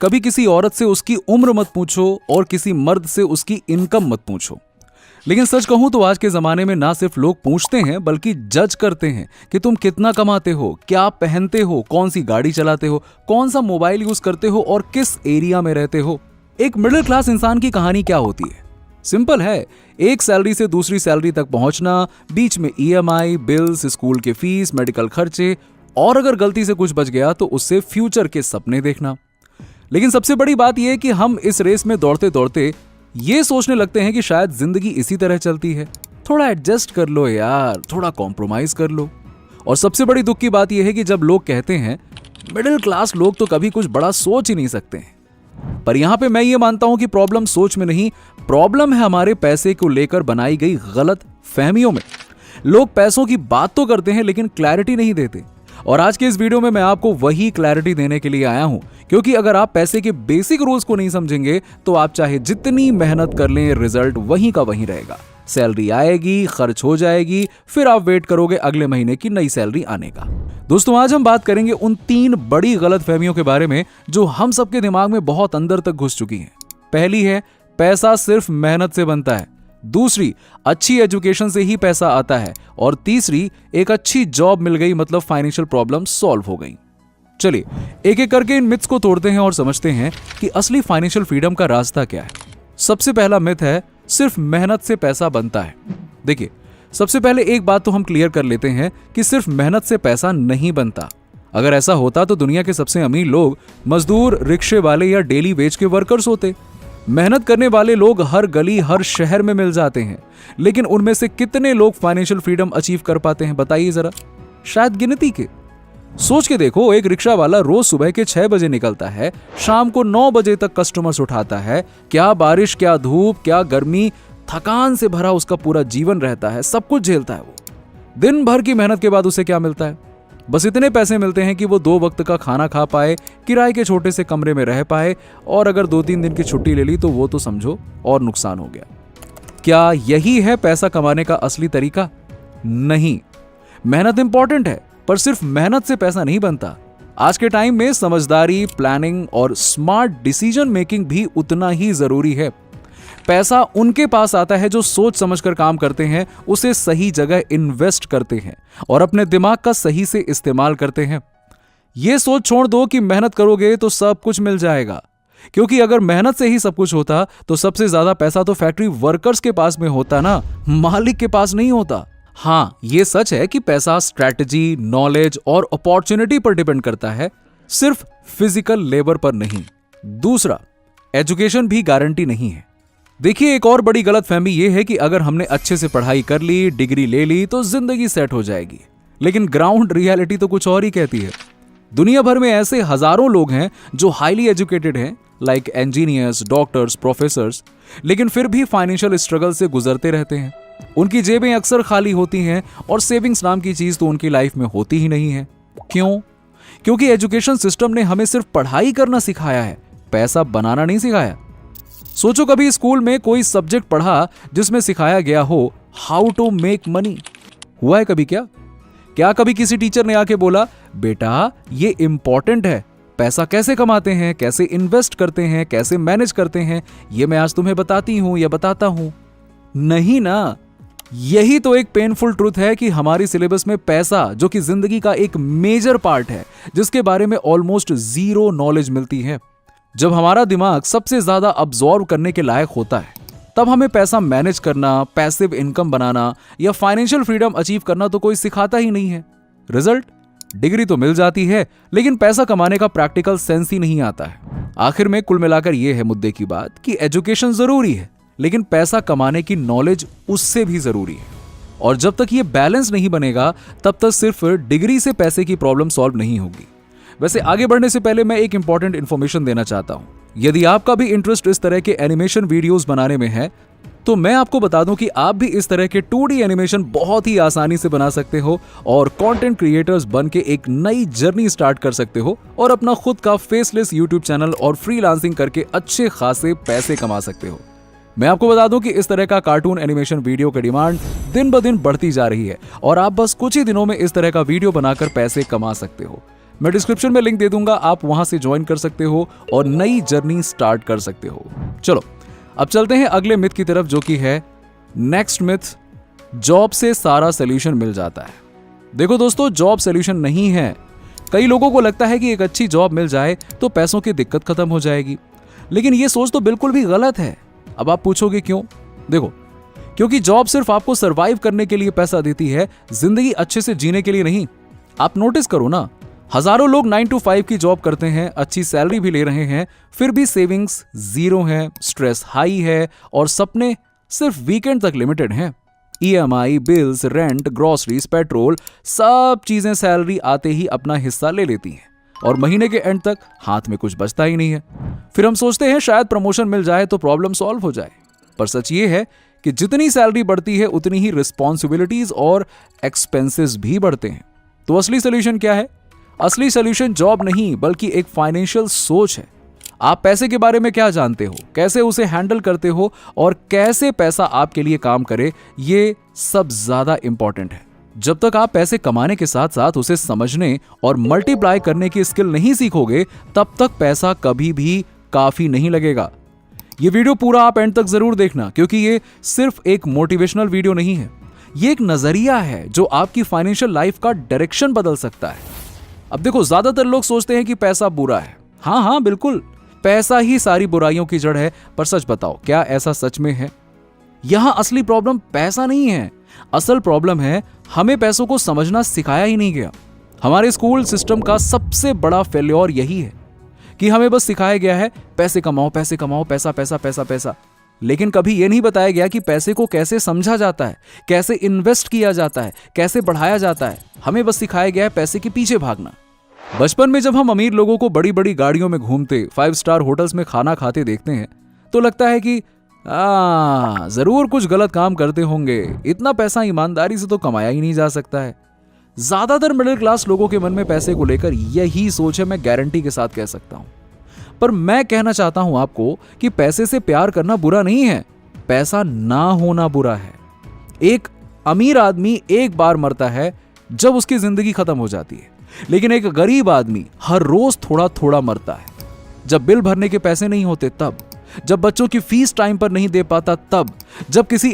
कभी किसी औरत से उसकी उम्र मत पूछो और किसी मर्द से उसकी इनकम मत पूछो। लेकिन सच कहूं तो आज के जमाने में ना सिर्फ लोग पूछते हैं बल्कि जज करते हैं कि तुम कितना कमाते हो, क्या पहनते हो, कौन सी गाड़ी चलाते हो, कौन सा मोबाइल यूज करते हो और किस एरिया में रहते हो। एक मिडिल क्लास इंसान की कहानी क्या होती है? सिंपल है, एक सैलरी से दूसरी सैलरी तक पहुंचना, बीच में ईएमआई, बिल्स, स्कूल के फीस, मेडिकल खर्चे और अगर गलती से कुछ बच गया तो उससे फ्यूचर के सपने देखना। लेकिन सबसे बड़ी बात यह है कि हम इस रेस में दौड़ते दौड़ते ये सोचने लगते हैं कि शायद जिंदगी इसी तरह चलती है, थोड़ा एडजस्ट कर लो यार, थोड़ा कॉम्प्रोमाइज कर लो। और सबसे बड़ी दुख की बात यह है कि जब लोग कहते हैं मिडिल क्लास लोग तो कभी कुछ बड़ा सोच ही नहीं सकते हैं, पर यहां पे मैं ये मानता हूं कि प्रॉब्लम सोच में नहीं, प्रॉब्लम है हमारे पैसे को लेकर बनाई गई गलत फहमियों में। लोग पैसों की बात तो करते हैं लेकिन क्लैरिटी नहीं देते। और आज के इस वीडियो में मैं आपको वही क्लैरिटी देने के लिए आया हूं, क्योंकि अगर आप पैसे के बेसिक रूल्स को नहीं समझेंगे तो आप चाहे जितनी मेहनत कर लें, रिजल्ट वहीं का वहीं रहेगा। सैलरी आएगी, खर्च हो जाएगी, फिर आप वेट करोगे अगले महीने की नई सैलरी आने का। दोस्तों, आज हम बात करेंगे उन 3 बड़ी गलतफहमियों के बारे में जो हम सबके दिमाग में बहुत अंदर तक घुस चुकी हैं। पहली है, पैसा सिर्फ मेहनत से बनता है। दूसरी, अच्छी एजुकेशन से ही पैसा आता है। और तीसरी, एक अच्छी जॉब मिल गई मतलब फाइनेंशियल प्रॉब्लम सॉल्व हो गई। चलिए एक एक करके इन मिथ्स को तोड़ते हैं और समझते हैं कि असली फाइनेंशियल फ्रीडम का रास्ता क्या है। सबसे पहला मिथ है, सिर्फ मेहनत से पैसा बनता है। देखिए, सबसे पहले एक बात तो हम क्लियर कर लेते हैं कि सिर्फ मेहनत से पैसा नहीं बनता। अगर ऐसा होता तो दुनिया के सबसे अमीर लोग मजदूर, रिक्शे वाले या डेली वेज के वर्कर्स होते। मेहनत करने वाले लोग हर गली, हर शहर में मिल जाते हैं, लेकिन उनमें से कितने लोग फाइनेंशियल फ्रीडम अचीव कर पाते हैं बताइए जरा? शायद गिनती के। सोच के देखो, एक रिक्शा वाला रोज सुबह के 6 बजे निकलता है, शाम को 9 बजे तक कस्टमर्स उठाता है। क्या बारिश, क्या धूप, क्या गर्मी, थकान से भरा उसका पूरा जीवन रहता है, सब कुछ झेलता है वो। दिन भर की मेहनत के बाद उसे क्या मिलता है? बस इतने पैसे मिलते हैं कि वो 2 वक्त का खाना खा पाए, किराए के छोटे से कमरे में रह पाए, और अगर 2-3 दिन की छुट्टी ले ली तो वो तो समझो और नुकसान हो गया। क्या यही है पैसा कमाने का असली तरीका? नहीं। मेहनत इंपॉर्टेंट है, पर सिर्फ मेहनत से पैसा नहीं बनता। आज के टाइम में समझदारी, प्लानिंग और स्मार्ट डिसीजन मेकिंग भी उतना ही जरूरी है। पैसा उनके पास आता है जो सोच समझकर काम करते हैं, उसे सही जगह इन्वेस्ट करते हैं और अपने दिमाग का सही से इस्तेमाल करते हैं। यह सोच छोड़ दो कि मेहनत करोगे तो सब कुछ मिल जाएगा, क्योंकि अगर मेहनत से ही सब कुछ होता तो सबसे ज्यादा पैसा तो फैक्ट्री वर्कर्स के पास में होता ना, मालिक के पास नहीं होता। हाँ, यह सच है कि पैसा स्ट्रैटेजी, नॉलेज और अपॉर्चुनिटी पर डिपेंड करता है, सिर्फ फिजिकल लेबर पर नहीं। दूसरा, एजुकेशन भी गारंटी नहीं है। देखिए, एक और बड़ी गलतफहमी यह है कि अगर हमने अच्छे से पढ़ाई कर ली, डिग्री ले ली तो जिंदगी सेट हो जाएगी। लेकिन ग्राउंड रियलिटी तो कुछ और ही कहती है। दुनिया भर में ऐसे हजारों लोग हैं जो हाईली एजुकेटेड हैं, लाइक इंजीनियर्स, डॉक्टर्स, प्रोफेसर्स, लेकिन फिर भी फाइनेंशियल स्ट्रगल से गुजरते रहते हैं। उनकी जेबें अक्सर खाली होती हैं और सेविंग्स नाम की चीज तो उनकी लाइफ में होती ही नहीं है। क्यों? क्योंकि एजुकेशन सिस्टम ने हमें सिर्फ पढ़ाई करना सिखाया है, पैसा बनाना नहीं सिखाया। सोचो, कभी स्कूल में कोई सब्जेक्ट पढ़ा जिसमें सिखाया गया हो हाउ टू मेक मनी? हुआ है कभी? क्या कभी किसी टीचर ने आके बोला, बेटा ये इंपॉर्टेंट है, पैसा कैसे कमाते हैं, कैसे इन्वेस्ट करते हैं, कैसे मैनेज करते हैं, ये मैं आज तुम्हें बताती हूं या बताता हूं? नहीं ना। यही तो एक पेनफुल ट्रूथ है कि हमारी सिलेबस में पैसा, जो कि जिंदगी का एक मेजर पार्ट है, जिसके बारे में ऑलमोस्ट जीरो नॉलेज मिलती है। जब हमारा दिमाग सबसे ज्यादा अब्सॉर्ब करने के लायक होता है, तब हमें पैसा मैनेज करना, पैसिव इनकम बनाना या फाइनेंशियल फ्रीडम अचीव करना तो कोई सिखाता ही नहीं है। रिजल्ट, डिग्री तो मिल जाती है, लेकिन पैसा कमाने का प्रैक्टिकल सेंस ही नहीं आता है। आखिर में कुल मिलाकर यह है मुद्दे की बात कि एजुकेशन जरूरी है, लेकिन पैसा कमाने की नॉलेज उससे भी जरूरी है। और जब तक ये बैलेंस नहीं बनेगा, तब तक सिर्फ डिग्री से पैसे की प्रॉब्लम सॉल्व नहीं होगी। वैसे आगे बढ़ने से पहले मैं एक इंपॉर्टेंट इन्फॉर्मेशन देना चाहता हूं। यदि आपका भी इंटरेस्ट इस तरह के एनिमेशन वीडियोस बनाने में है, तो मैं आपको बता दूं कि आप भी इस तरह के 2D एनिमेशन बहुत ही आसानी से बना सकते हो और कंटेंट क्रिएटर्स बन के एक नई जर्नी स्टार्ट कर सकते हो और अपना खुद का फेसलेस यूट्यूब चैनल और फ्रीलांसिंग करके अच्छे खासे पैसे कमा सकते हो। मैं आपको बता दूं कि इस तरह का कार्टून एनिमेशन वीडियो की डिमांड दिन ब दिन बढ़ती जा रही है और आप बस कुछ ही दिनों में इस तरह का वीडियो बनाकर पैसे कमा सकते हो। मैं डिस्क्रिप्शन में लिंक दे दूंगा, आप वहां से ज्वाइन कर सकते हो और नई जर्नी स्टार्ट कर सकते हो। चलो अब चलते हैं अगले मिथ की तरफ, जो कि है नेक्स्ट मिथ, जॉब से सारा सोल्यूशन मिल जाता है। देखो दोस्तों, जॉब सोल्यूशन नहीं है। कई लोगों को लगता है कि एक अच्छी जॉब मिल जाए तो पैसों की दिक्कत खत्म हो जाएगी, लेकिन यह सोच तो बिल्कुल भी गलत है। अब आप पूछोगे क्यों? देखो, क्योंकि जॉब सिर्फ आपको सरवाइव करने के लिए पैसा देती है, जिंदगी अच्छे से जीने के लिए नहीं। आप नोटिस करो ना, हजारों लोग 9 to 5 की जॉब करते हैं, अच्छी सैलरी भी ले रहे हैं, फिर भी सेविंग्स जीरो है, स्ट्रेस हाई है और सपने सिर्फ वीकेंड तक लिमिटेड हैं। EMI, bills, rent, groceries, petrol, सब चीजें सैलरी आते ही अपना हिस्सा ले लेती हैं और महीने के एंड तक हाथ में कुछ बचता ही नहीं है। फिर हम सोचते हैं शायद प्रमोशन मिल जाए तो प्रॉब्लम सॉल्व हो जाए, पर सच ये है कि जितनी सैलरी बढ़ती है उतनी ही रिस्पॉन्सिबिलिटीज और एक्सपेंसेस भी बढ़ते हैं। तो असली सोल्यूशन क्या है? असली सोल्यूशन जॉब नहीं बल्कि एक फाइनेंशियल सोच है। आप पैसे के बारे में क्या जानते हो, कैसे उसे हैंडल करते हो और कैसे पैसा आपके लिए काम करे, ये सब ज्यादा इंपॉर्टेंट है। जब तक आप पैसे कमाने के साथ साथ उसे समझने और मल्टीप्लाई करने की स्किल नहीं सीखोगे, तब तक पैसा कभी भी काफी नहीं लगेगा। ये वीडियो पूरा आप एंड तक जरूर देखना, क्योंकि ये सिर्फ एक मोटिवेशनल वीडियो नहीं है, ये एक नजरिया है जो आपकी फाइनेंशियल लाइफ का डायरेक्शन बदल सकता है। अब देखो, ज्यादातर लोग सोचते हैं कि पैसा बुरा है। हाँ बिल्कुल, पैसा ही सारी बुराइयों की जड़ है, पर सच बताओ, क्या ऐसा सच में है? यहां असली प्रॉब्लम पैसा नहीं है, असल प्रॉब्लम है हमें पैसों को समझना सिखाया ही नहीं गया। हमारे स्कूल सिस्टम का सबसे बड़ा फेल्योर यही है कि हमें बस सिखाया गया है पैसे कमाओ, पैसे कमाओ, पैसा पैसा पैसा पैसा, लेकिन कभी यह नहीं बताया गया कि पैसे को कैसे समझा जाता है, कैसे इन्वेस्ट किया जाता है, कैसे बढ़ाया जाता है। हमें बस सिखाया गया है पैसे के पीछे भागना। बचपन में जब हम अमीर लोगों को बड़ी बड़ी गाड़ियों में घूमते, 5 स्टार होटल्स में खाना खाते देखते हैं तो लगता है कि जरूर कुछ गलत काम करते होंगे, इतना पैसा ईमानदारी से तो कमाया ही नहीं जा सकता है। ज्यादातर मिडिल क्लास लोगों के मन में पैसे को लेकर यही सोच है, मैं गारंटी के साथ कह सकता हूं। पर मैं कहना चाहता हूं आपको कि पैसे से प्यार करना बुरा नहीं है, पैसा ना होना बुरा है। एक अमीर आदमी एक बार मरता है जब उसकी जिंदगी खत्म हो जाती है, लेकिन एक गरीब आदमी हर रोज थोड़ा थोड़ा मरता है। जब बिल भरने के पैसे नहीं होते तब, जब बच्चों की फीस टाइम पर नहीं दे पाता तब, जब किसी